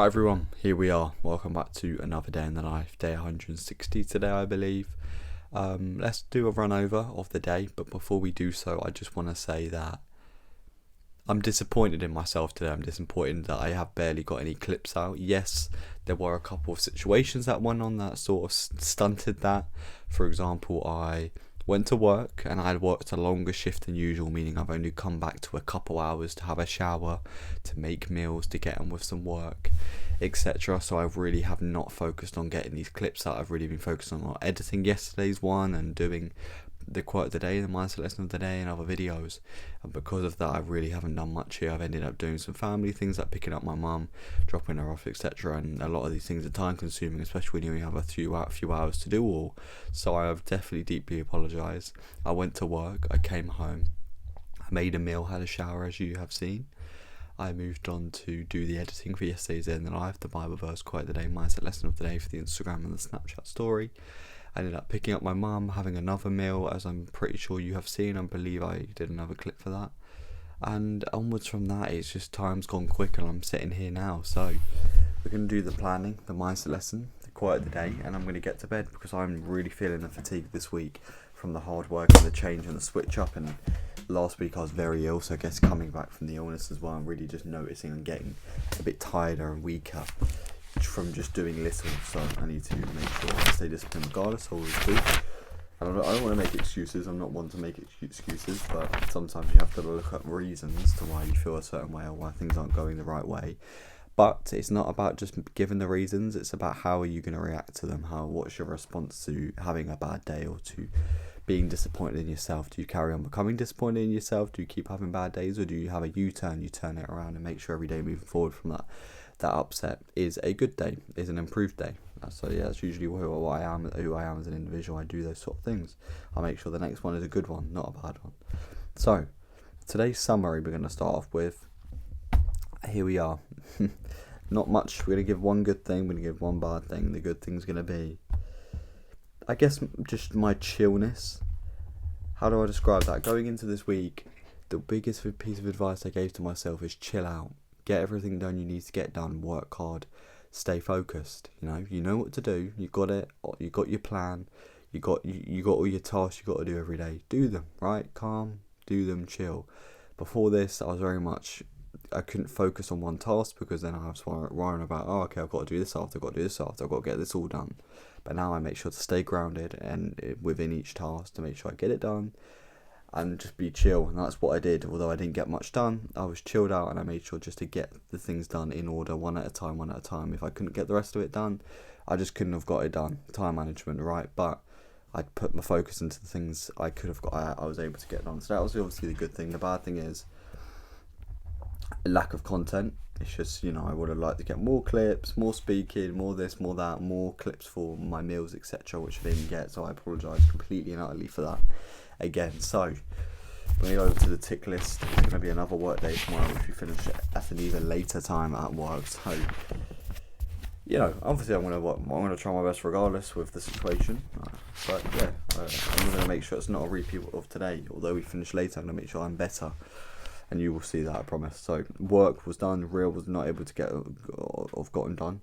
Right everyone, here we are. Welcome back to another day in the life, day 160 today I believe. Let's do a run over of the day, but before we do so I just want to say that I'm disappointed in myself today. I'm disappointed that I have barely got any clips out. Yes, there were a couple of situations that went on that sort of stunted that. For example, I went to work and I had worked a longer shift than usual, meaning I've only come back to a couple hours to have a shower, to make meals, to get on with some work, etc. So I really have not focused on getting these clips out. I've really been focused on editing yesterday's one and doing the quote of the day, the mindset lesson of the day, and other videos. And because of that, I really haven't done much here. I've ended up doing some family things like picking up my mum, dropping her off, etc. And a lot of these things are time consuming, especially when you only have a few hours to do all. So I have definitely deeply apologised. I went to work, I came home, I made a meal, had a shower as you have seen. I moved on to do the editing for yesterday's Day in the Life, the Bible verse, quote of the day, mindset lesson of the day for the Instagram and the Snapchat story. I ended up picking up my mum, having another meal, as I'm pretty sure you have seen. I believe I did another clip for that. And onwards from that, it's just time's gone quick and I'm sitting here now. So we're going to do the planning, the mindset lesson, the quote of the day, and I'm going to get to bed because I'm really feeling the fatigue this week from the hard work and the change and the switch up. And last week I was very ill, so I guess coming back from the illness as well, I'm really just noticing I'm getting a bit tireder and weaker from just doing little. So I need to make sure I stay disciplined regardless. I always do. I don't want to make excuses. I'm not one to make excuses, but sometimes you have to look at reasons to why you feel a certain way or why things aren't going the right way. But it's not about just giving the reasons. It's about how are you going to react to them. What's your response to having a bad day or to being disappointed in yourself? Do you carry on becoming disappointed in yourself? Do you keep having bad days, or do you have a U-turn? You turn it around and make sure every day moving forward from that upset is a good day, is an improved day. So yeah, that's usually who I am as an individual. I do those sort of things. I make sure the next one is a good one, not a bad one. So today's summary we're going to start off with. Here we are. Not much. We're going to give one good thing, we're going to give one bad thing. The good thing's going to be, I guess, just my chillness. How do I describe that? Going into this week, the biggest piece of advice I gave to myself is chill out. Get everything done you need to get done. Work hard. Stay focused. You know what to do. You got it. You got your plan. You got all your tasks you got to do every day. Do them, right? Calm. Do them. Chill. Before this, I was very much, I couldn't focus on one task because then I was worrying about, okay, I've got to do this after, I've got to do this after, I've got to get this all done. But now I make sure to stay grounded and within each task to make sure I get it done and just be chill. And that's what I did. Although I didn't get much done, I was chilled out and I made sure just to get the things done in order, one at a time. If I couldn't get the rest of it done, I just couldn't have got it done. Time management, right? But I put my focus into the things I could have got, I was able to get done. So that was obviously the good thing. The bad thing is lack of content. It's just, I would have liked to get more clips, more speaking, more this, more that, more clips for my meals, etc., which I didn't get. So I apologise completely and utterly for that again. So when we go over to the tick list, it's going to be another work day tomorrow, which we finish at an even later time at work. So obviously I'm going to try my best regardless with the situation. But yeah, I'm going to make sure it's not a repeat of today. Although we finish later, I'm going to make sure I'm better. And you will see that, I promise. So work was done, reel was not able to get gotten done,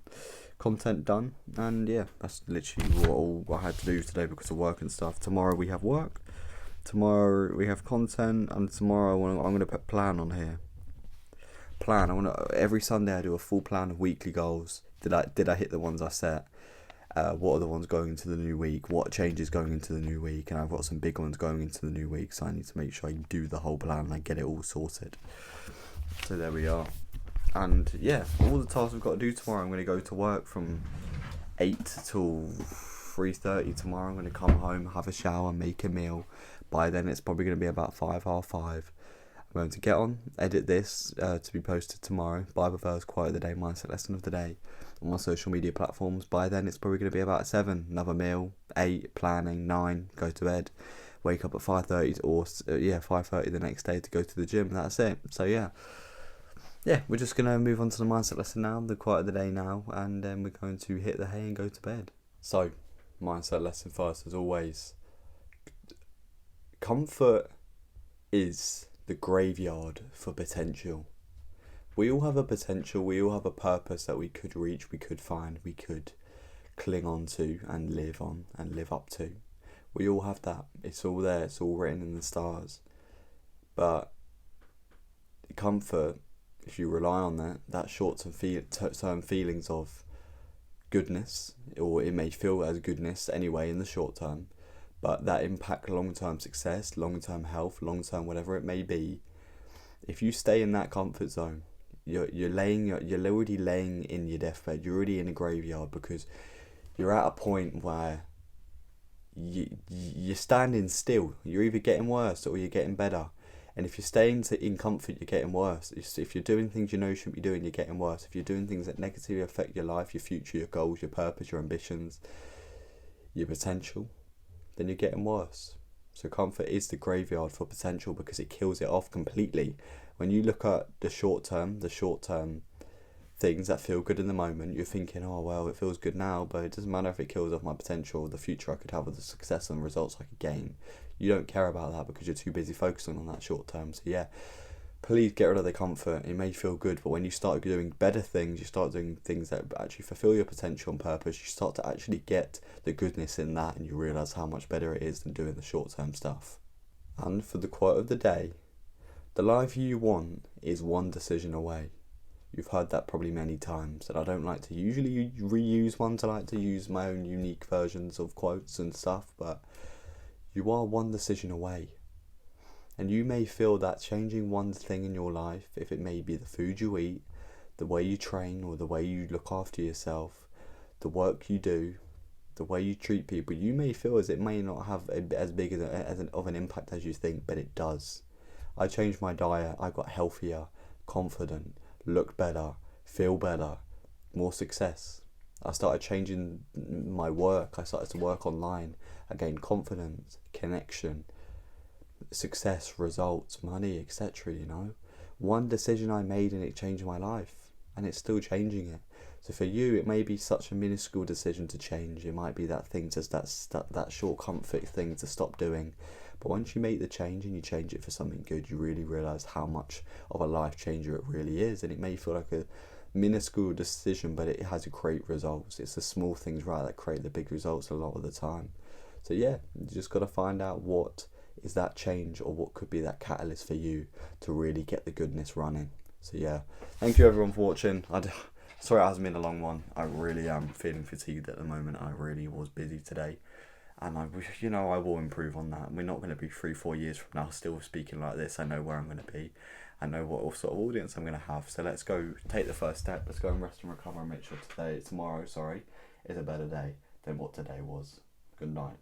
content done, and yeah, that's literally all I had to do today because of work and stuff. Tomorrow we have work, tomorrow we have content, and tomorrow I'm going to put plan on here. Plan. Every Sunday I do a full plan of weekly goals. Did I hit the ones I set? What are the ones going into the new week? What changes going into the new week? And I've got some big ones going into the new week, so I need to make sure I do the whole plan and I get it all sorted. So there we are. And yeah, all the tasks I've got to do tomorrow. I'm going to go to work from 8 till 3:30 tomorrow. I'm going to come home, have a shower, make a meal. By then it's probably going to be about 5, half 5. I'm going to get on, edit this to be posted tomorrow. Bible verse, quote of the day, mindset lesson of the day on my social media platforms. By then it's probably going to be about 7, another meal, 8, planning, 9, go to bed, wake up at 5:30 or 5:30 the next day to go to the gym. That's it. So yeah, we're just going to move on to the mindset lesson now, the quote of the day now, and then we're going to hit the hay and go to bed. So, mindset lesson first, as always. Comfort is the graveyard for potential. We all have a potential, we all have a purpose that we could reach, we could find, we could cling on to and live on and live up to. We all have that. It's all there, it's all written in the stars. But comfort, if you rely on that short-term feelings of goodness, or it may feel as goodness anyway in the short term, but that impact long-term success, long-term health, long-term whatever it may be, if you stay in that comfort zone, you're already laying in your deathbed, you're already in a graveyard, because you're at a point where you're standing still. You're either getting worse or you're getting better. And if you're staying in comfort, you're getting worse. If you're doing things you know you shouldn't be doing, you're getting worse. If you're doing things that negatively affect your life, your future, your goals, your purpose, your ambitions, your potential, then you're getting worse. So comfort is the graveyard for potential, because it kills it off completely. When you look at the short term things that feel good in the moment, you're thinking, oh well, it feels good now, but it doesn't matter if it kills off my potential or the future I could have, or the success and results I could gain. You don't care about that because you're too busy focusing on that short term. So yeah, please get rid of the comfort. It may feel good, but when you start doing better things, you start doing things that actually fulfill your potential and purpose, you start to actually get the goodness in that, and you realise how much better it is than doing the short term stuff. And for the quote of the day, the life you want is one decision away. You've heard that probably many times, and I don't like to usually reuse ones. I like to use my own unique versions of quotes and stuff, but you are one decision away. And you may feel that changing one thing in your life, if it may be the food you eat, the way you train, or the way you look after yourself, the work you do, the way you treat people, you may feel as it may not have as big of an impact as you think, but it does. I changed my diet, I got healthier, confident, looked better, feel better, more success. I started changing my work, I started to work online, I gained confidence, connection, success, results, money, etc. One decision I made and it changed my life, and it's still changing it. So for you, it may be such a minuscule decision to change. It might be that thing, just that short comfort thing to stop doing. But once you make the change and you change it for something good, you really realise how much of a life changer it really is. And it may feel like a minuscule decision, but it has great results. It's the small things, right, that create the big results a lot of the time. So yeah, you just got to find out what is that change, or what could be that catalyst for you to really get the goodness running. So yeah, thank you everyone for watching. Sorry it hasn't been a long one. I really am feeling fatigued at the moment. I really was busy today, and I will improve on that. We're not going to be 3-4 years from now still speaking like this. I know where I'm going to be. I know what sort of audience I'm going to have. So let's go take the first step. Let's go and rest and recover and make sure tomorrow is a better day than what today was. Good night.